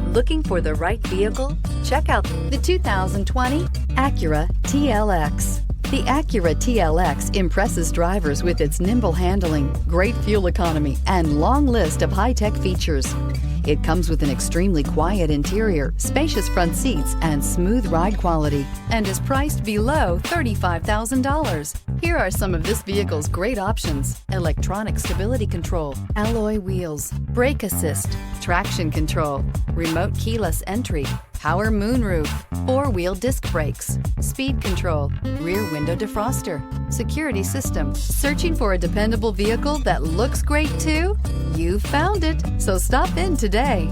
Looking for the right vehicle? Check out the 2020 Acura TLX. The Acura TLX impresses drivers with its nimble handling, great fuel economy, and long list of high-tech features. It comes with an extremely quiet interior, spacious front seats, and smooth ride quality, and is priced below $35,000. Here are some of this vehicle's great options: electronic stability control, alloy wheels, brake assist, traction control, remote keyless entry, power moonroof, four-wheel disc brakes, speed control, rear window defroster, security system. Searching for a dependable vehicle that looks great too? You found it, so stop in today.